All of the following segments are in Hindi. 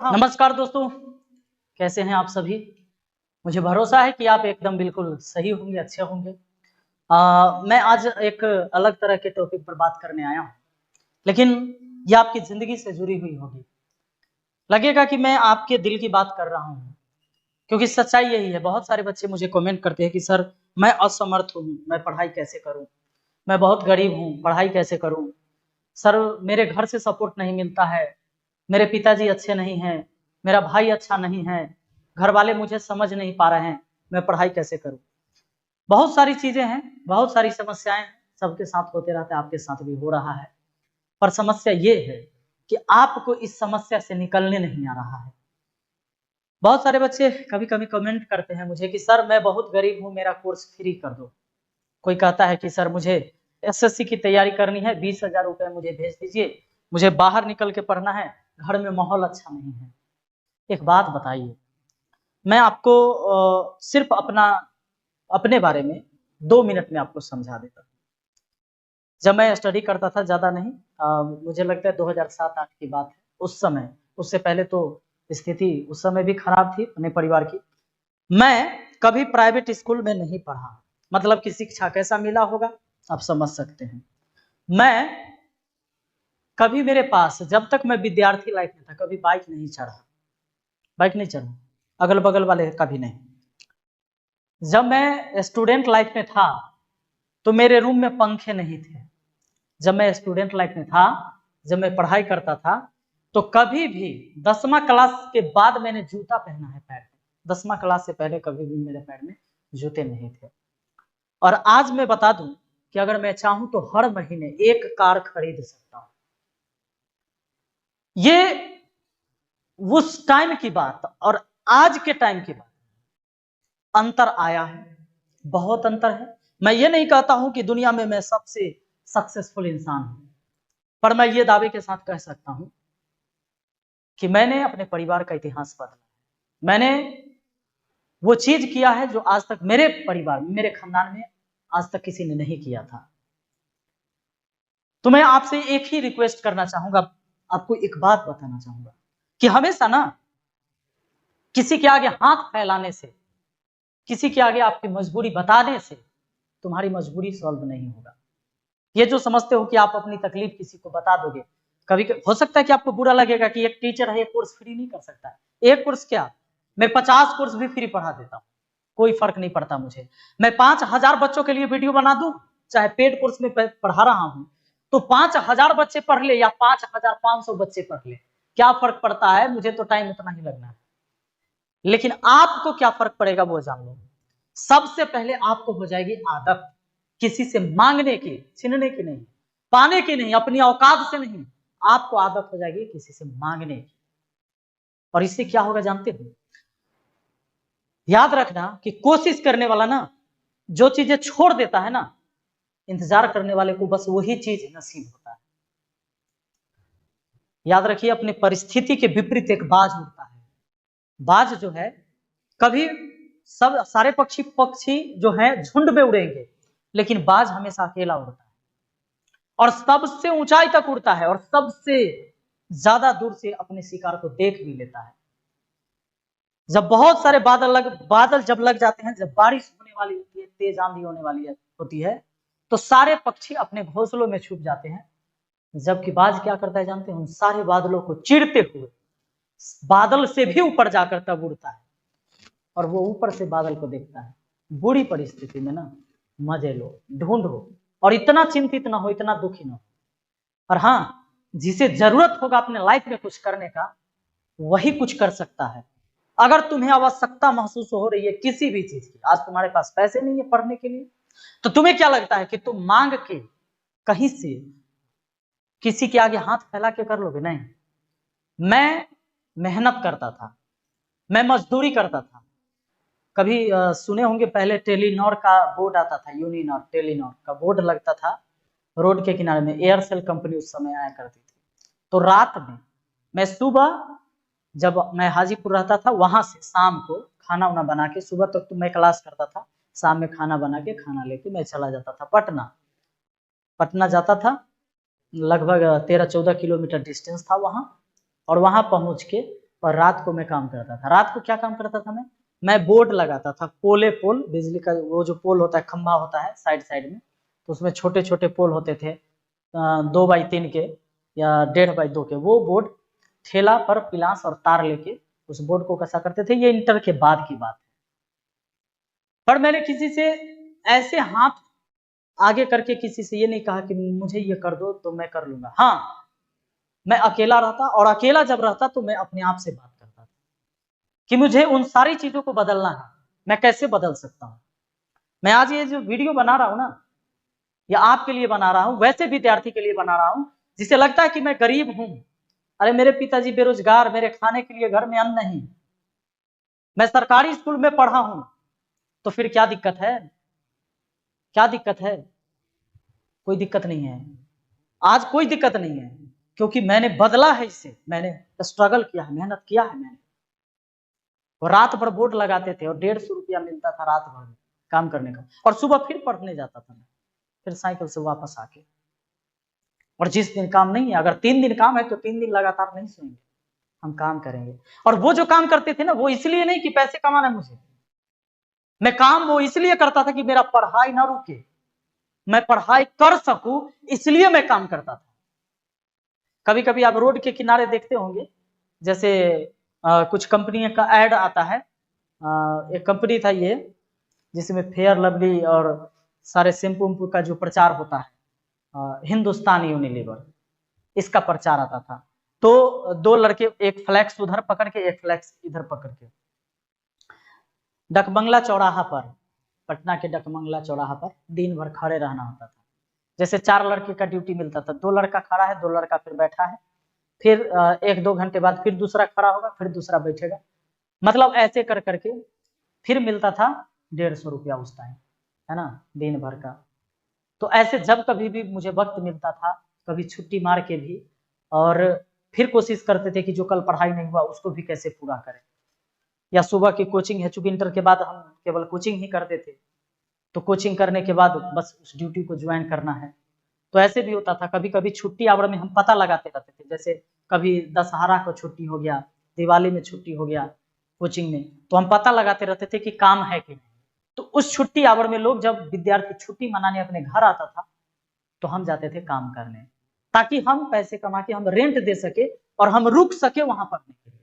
नमस्कार दोस्तों, कैसे हैं आप सभी। मुझे भरोसा है कि आप एकदम बिल्कुल सही होंगे, अच्छे होंगे। मैं आज एक अलग तरह के टॉपिक पर बात करने आया हूँ, लेकिन ये आपकी ज़िंदगी से जुड़ी हुई होगी। लगेगा कि मैं आपके दिल की बात कर रहा हूँ, क्योंकि सच्चाई यही है। बहुत सारे बच्चे मुझे कमेंट करते हैं कि सर मैं असमर्थ हूँ, मैं पढ़ाई कैसे करूँ, मैं बहुत गरीब हूँ, पढ़ाई कैसे करूँ, सर मेरे घर से सपोर्ट नहीं मिलता है, मेरे पिताजी अच्छे नहीं हैं, मेरा भाई अच्छा नहीं है, घर वाले मुझे समझ नहीं पा रहे हैं, मैं पढ़ाई कैसे करूँ। बहुत सारी चीजें हैं, बहुत सारी समस्याएं सबके साथ होते रहते हैं, आपके साथ भी हो रहा है। पर समस्या ये है कि आपको इस समस्या से निकलने नहीं आ रहा है। बहुत सारे बच्चे कभी कभी कमेंट करते हैं मुझे कि सर मैं बहुत गरीब हूँ, मेरा कोर्स फ्री कर दो। कोई कहता है कि सर मुझे एसएससी की तैयारी करनी है, 20,000 रुपए मुझे भेज दीजिए, मुझे बाहर निकल के पढ़ना है, घर में माहौल अच्छा नहीं है। एक बात बताइए, मैं आपको सिर्फ अपने बारे में 2 मिनट में आपको समझा देता हूँ। जब मैं स्टडी करता था, ज्यादा नहीं, मुझे लगता है 2007-8 की बात है। उस समय, उससे पहले तो स्थिति उस समय भी खराब थी अपने परिवार की। मैं कभी प्राइवेट स्कूल में नहीं पढ़ा, मतलब कि शिक्षा कैसा मिला होगा आप समझ सकते हैं। मैं कभी, मेरे पास जब तक मैं विद्यार्थी लाइफ में था, कभी बाइक नहीं चढ़ा, बाइक नहीं चढ़ा, अगल बगल वाले कभी नहीं। जब मैं स्टूडेंट लाइफ में था तो मेरे रूम में पंखे नहीं थे। जब मैं स्टूडेंट लाइफ में था, जब मैं पढ़ाई करता था, तो कभी भी 10वीं क्लास के बाद मैंने जूता पहना है पैर में। 10वीं क्लास से पहले कभी भी मेरे पैर में जूते नहीं थे। और आज मैं बता दूं कि अगर मैं चाहूं तो हर महीने एक कार खरीद सकता हूं। ये उस टाइम की बात और आज के टाइम की बात, अंतर आया है, बहुत अंतर है। मैं ये नहीं कहता हूं कि दुनिया में मैं सबसे सक्सेसफुल इंसान हूं, पर मैं ये दावे के साथ कह सकता हूं कि मैंने अपने परिवार का इतिहास बदला। मैंने वो चीज किया है जो आज तक मेरे परिवार में, मेरे खानदान में आज तक किसी ने नहीं किया था। तो मैं आपसे एक ही रिक्वेस्ट करना चाहूंगा, आपको एक बात बताना चाहूंगा कि हमेशा ना किसी के आगे हाथ फैलाने से, किसी के आगे आपकी मजबूरी बताने से तुम्हारी मजबूरी सॉल्व नहीं होगा। ये जो समझते हो कि आप अपनी तकलीफ किसी को बता दोगे, कभी हो सकता है कि आपको बुरा लगेगा कि एक टीचर है, एक कोर्स फ्री नहीं कर सकता है। एक कोर्स क्या, मैं 50 कोर्स भी फ्री पढ़ा देता हूँ, कोई फर्क नहीं पड़ता मुझे। मैं 5,000 बच्चों के लिए वीडियो बना दूं, चाहे पेड कोर्स में पढ़ा रहा हूं, तो 5,000 बच्चे पढ़ ले या 5,500 बच्चे पढ़ ले, क्या फर्क पड़ता है, मुझे तो टाइम उतना ही लगना है। लेकिन आपको क्या फर्क पड़ेगा वो जान लो। सबसे पहले आपको हो जाएगी आदत किसी से मांगने की, छीनने की नहीं, पाने की नहीं, अपनी औकात से नहीं, आपको आदत हो जाएगी किसी से मांगने की। और इससे क्या होगा जानते हो, याद रखना कि कोशिश करने वाला ना जो चीजें छोड़ देता है ना, इंतजार करने वाले को बस वही चीज नसीब होता है। याद रखिए, अपनी परिस्थिति के विपरीत एक बाज उड़ता है। बाज जो है, कभी सब सारे पक्षी पक्षी जो है झुंड में उड़ेंगे, लेकिन बाज हमेशा अकेला उड़ता है और सबसे ऊंचाई तक उड़ता है और सबसे ज्यादा दूर से अपने शिकार को देख भी लेता है। जब बहुत सारे बादल जब लग जाते हैं, जब बारिश होने वाली होती है, तेज आंधी होने वाली होती है, तो सारे पक्षी अपने घोंसलों में छुप जाते हैं। जबकि बाज क्या करता है जानते हैं, उन सारे बादलों को चीरते हुए बादल से भी ऊपर जाकर तब उड़ता है और वो ऊपर से बादल को देखता है। बुरी परिस्थिति में ना मजे लो, ढूंढो, और इतना चिंतित ना हो, इतना दुखी ना हो। और हाँ, जिसे जरूरत होगा अपने लाइफ में कुछ करने का, वही कुछ कर सकता है। अगर तुम्हें आवश्यकता महसूस हो रही है किसी भी चीज की, आज तुम्हारे पास पैसे नहीं है पढ़ने के लिए, तो तुम्हें क्या लगता है कि तुम मांग के कहीं से किसी के आगे हाथ फैला के कर लोगे? नहीं। मैं मेहनत करता था, मैं मजदूरी करता था। कभी सुने होंगे, पहले टेलीनॉर का बोर्ड आता था, यूनिनॉर टेलीनॉर का बोर्ड लगता था रोड के किनारे में, एयरसेल कंपनी उस समय आया करती थी। तो रात में मैं सुबह, जब मैं हाजीपुर रहता था, वहां से शाम को खाना वाना बना के, सुबह तक तो मैं क्लास करता था, शाम में खाना बना के, खाना लेके मैं चला जाता था पटना। पटना जाता था, लगभग 13-14 किलोमीटर डिस्टेंस था वहां, और वहां पहुंच के और रात को मैं काम करता था। रात को क्या काम करता था मैं बोर्ड लगाता था, पोल, बिजली का वो जो पोल होता है, खंभा होता है साइड साइड में, तो उसमें छोटे छोटे पोल होते थे 2x3 के या 1.5x2 के, वो बोर्ड ठेला पर पिलास और तार लेके उस बोर्ड को कसा करते थे। ये इंटर के बाद की बात है। पर मैंने किसी से ऐसे हाथ आगे करके किसी से ये नहीं कहा कि मुझे ये कर दो तो मैं कर लूंगा। हाँ, मैं अकेला रहता, और अकेला जब रहता तो मैं अपने आप से बात करता था कि मुझे उन सारी चीजों को बदलना है, मैं कैसे बदल सकता हूं। मैं आज ये जो वीडियो बना रहा हूं ना, या आपके लिए बना रहा हूं, वैसे विद्यार्थी के लिए बना रहा हूं जिसे लगता है कि मैं गरीब हूं, अरे मेरे पिताजी बेरोजगार, मेरे खाने के लिए घर में अन्न नहीं, मैं सरकारी स्कूल में पढ़ा हूं, तो फिर क्या दिक्कत है? क्या दिक्कत है? कोई दिक्कत नहीं है। आज कोई दिक्कत नहीं है, क्योंकि मैंने बदला है इसे, मैंने स्ट्रगल किया है, मेहनत किया है मैंने। और रात भर बोर्ड लगाते थे और 150 रुपया मिलता था रात भर में काम करने का, और सुबह फिर पढ़ने जाता था मैं, फिर साइकिल से वापस आके। और जिस दिन काम नहीं है, अगर 3 दिन काम है तो 3 दिन लगातार नहीं सोएंगे, हम काम करेंगे। और वो जो काम करते थे ना, वो इसलिए नहीं कि पैसे कमाना है मुझे, मैं काम वो इसलिए करता था कि मेरा पढ़ाई ना रुके, मैं पढ़ाई कर सकूं, इसलिए मैं काम करता था। कभी कभी आप रोड के किनारे देखते होंगे, जैसे कुछ कंपनी का ऐड आता है। एक कंपनी था ये, जिसमें फेयर लवली और सारे शैम्पू का जो प्रचार होता है, हिंदुस्तान यूनिलीवर, इसका प्रचार आता था। तो 2 लड़के एक फ्लैक्स उधर पकड़ के, एक फ्लैक्स इधर पकड़ के, डकबंगला चौराहा पर, पटना के डकबंगला चौराहा पर दिन भर खड़े रहना होता था। जैसे 4 लड़के का ड्यूटी मिलता था, 2 लड़का खड़ा है, 2 लड़का फिर बैठा है, फिर 1-2 घंटे बाद फिर दूसरा खड़ा होगा, फिर दूसरा बैठेगा, मतलब ऐसे कर करके फिर मिलता था 150 रुपया उस टाइम, है ना, दिन भर का। तो ऐसे जब कभी भी मुझे वक्त मिलता था, कभी छुट्टी मार के भी, और फिर कोशिश करते थे कि जो कल पढ़ाई नहीं हुआ उसको भी कैसे पूरा करें। या सुबह की कोचिंग है, चूंकि इंटर के बाद हम केवल कोचिंग ही करते थे, तो कोचिंग करने के बाद बस उस ड्यूटी को ज्वाइन करना है। तो ऐसे भी होता था, कभी कभी छुट्टी आवर में हम पता लगाते रहते थे, जैसे कभी दशहरा को छुट्टी हो गया, दिवाली में छुट्टी हो गया कोचिंग में, तो हम पता लगाते रहते थे कि काम है कि नहीं। तो उस छुट्टी आवर में लोग, जब विद्यार्थी छुट्टी मनाने अपने घर आता था, तो हम जाते थे काम करने, ताकि हम पैसे कमा के हम रेंट दे सके और हम रुक सके वहां पढ़ने के लिए।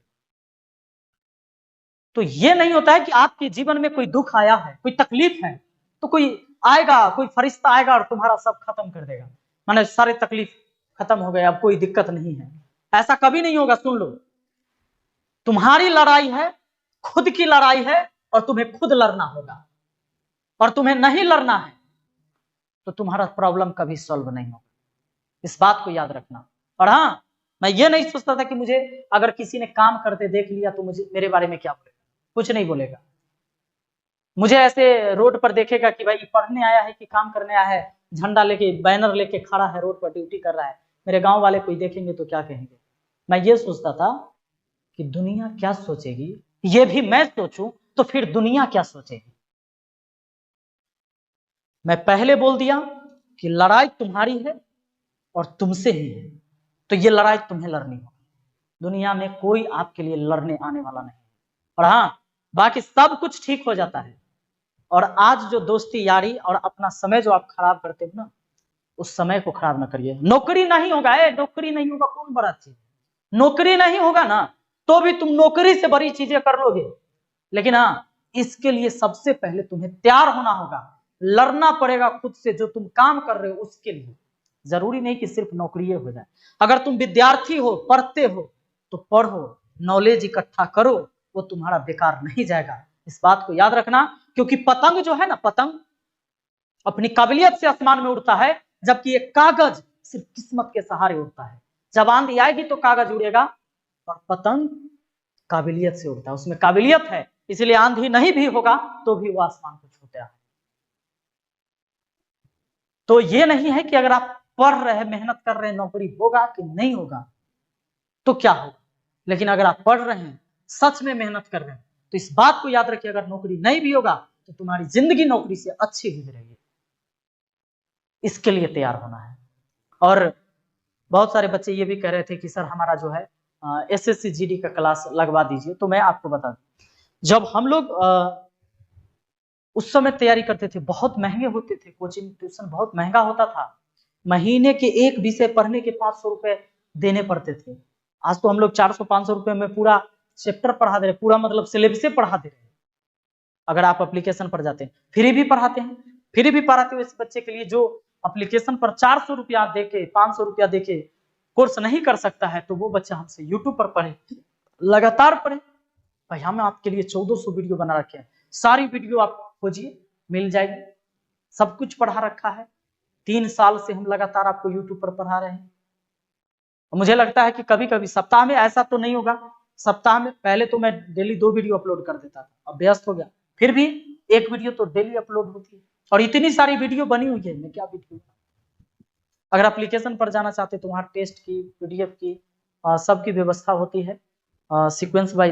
तो ये नहीं होता है कि आपके जीवन में कोई दुख आया है, कोई तकलीफ है, तो कोई आएगा, कोई फरिश्ता आएगा और तुम्हारा सब खत्म कर देगा, माने सारे तकलीफ खत्म हो गए, अब कोई दिक्कत नहीं है। ऐसा कभी नहीं होगा। सुन लो, तुम्हारी लड़ाई है, खुद की लड़ाई है, और तुम्हें खुद लड़ना होगा। और तुम्हें नहीं लड़ना है तो तुम्हारा प्रॉब्लम कभी सॉल्व नहीं होगा, इस बात को याद रखना। और हाँ, मैं ये नहीं सोचता था कि मुझे अगर किसी ने काम करते देख लिया तो मुझे, मेरे बारे में क्या बोलेगा, कुछ नहीं बोलेगा। मुझे ऐसे रोड पर देखेगा कि भाई पढ़ने आया है कि काम करने आया है, झंडा लेके, बैनर लेके खड़ा है, रोड पर ड्यूटी कर रहा है, मेरे गांव वाले कोई देखेंगे तो क्या कहेंगे। मैं ये सोचता था कि दुनिया क्या सोचेगी, ये भी मैं सोचूं तो फिर दुनिया क्या सोचेगी। मैं पहले बोल दिया कि लड़ाई तुम्हारी है और तुमसे ही है, तो ये लड़ाई तुम्हें लड़नी होगी। दुनिया में कोई आपके लिए लड़ने आने वाला नहीं है। और हाँ, बाकी सब कुछ ठीक हो जाता है। और आज जो दोस्ती यारी और अपना समय जो आप खराब करते हो ना, उस समय को खराब ना करिए। नौकरी नहीं होगा, नौकरी नहीं होगा कौन बड़ा चीज, नौकरी नहीं होगा ना, तो भी तुम नौकरी से बड़ी चीजें कर लोगे। लेकिन हाँ, इसके लिए सबसे पहले तुम्हें तैयार होना होगा, लड़ना पड़ेगा खुद से। जो तुम काम कर रहे हो उसके लिए, जरूरी नहीं कि सिर्फ नौकरी हो जाए। अगर तुम विद्यार्थी हो, पढ़ते हो, तो पढ़ो, नॉलेज इकट्ठा करो, वो तुम्हारा बेकार नहीं जाएगा, इस बात को याद रखना। क्योंकि पतंग जो है ना, पतंग अपनी काबिलियत से आसमान में उड़ता है, जबकि एक कागज सिर्फ किस्मत के सहारे उड़ता है। जब आंधी आएगी तो कागज उड़ेगा, और पतंग काबिलियत से उड़ता है, उसमें काबिलियत है, इसलिए आंधी नहीं भी होगा तो भी वो आसमान को छूता है। तो ये नहीं है कि अगर आप पढ़ रहे हैं, मेहनत कर रहे हैं, नौकरी होगा कि नहीं होगा तो क्या होगा, लेकिन अगर आप पढ़ रहे हैं, सच में मेहनत कर रहे हैं, तो इस बात को याद रखिए, अगर नौकरी नहीं भी होगा तो तुम्हारी जिंदगी नौकरी से अच्छी गुजरेगी। इसके लिए तैयार होना है। और बहुत सारे बच्चे ये भी कह रहे थे कि सर हमारा जो है SSC GD का क्लास लगवा दीजिए। तो मैं आपको बता दूं, जब हम लोग उस समय तैयारी करते थे, बहुत महंगे होते थे, कोचिंग ट्यूशन बहुत महंगा होता था, महीने के एक विषय पढ़ने के 500 रुपए देने पड़ते थे। आज तो हम लोग 400-500 रुपए में पूरा चैप्टर पढ़ा दे रहे, पूरा मतलब सिलेबस पढ़ा दे रहे हैं। अगर आप एप्लीकेशन पर जाते हैं, फ्री भी पढ़ाते हैं, फ्री भी पढ़ाते हुए इस बच्चे के लिए जो एप्लीकेशन पर 400 रुपया देके 500 रुपया देके कोर्स नहीं कर सकता है, तो वो बच्चा हमसे यूट्यूब पर पढ़े, लगातार पढ़े। भाई हम आपके लिए 1400 वीडियो बना रखे हैं, सारी वीडियो आप खोजिए मिल जाएगी, सब कुछ पढ़ा रखा है। 3 साल से हम लगातार आपको यूट्यूब पर पढ़ा रहे हैं। मुझे लगता है कि कभी कभी सप्ताह में, ऐसा तो नहीं होगा, सप्ताह में पहले तो मैं डेली 2 वीडियो अपलोड कर देता था, अब व्यस्त हो गया, फिर भी 1 वीडियो तो डेली अपलोड होती है। और इतनी सारी वीडियो बनी हुई है, मैं क्या वीडियो, अगर एप्लीकेशन पर जाना चाहते तो वहां टेस्ट की, PDF की सबकी व्यवस्था होती है, सीक्वेंस वाइज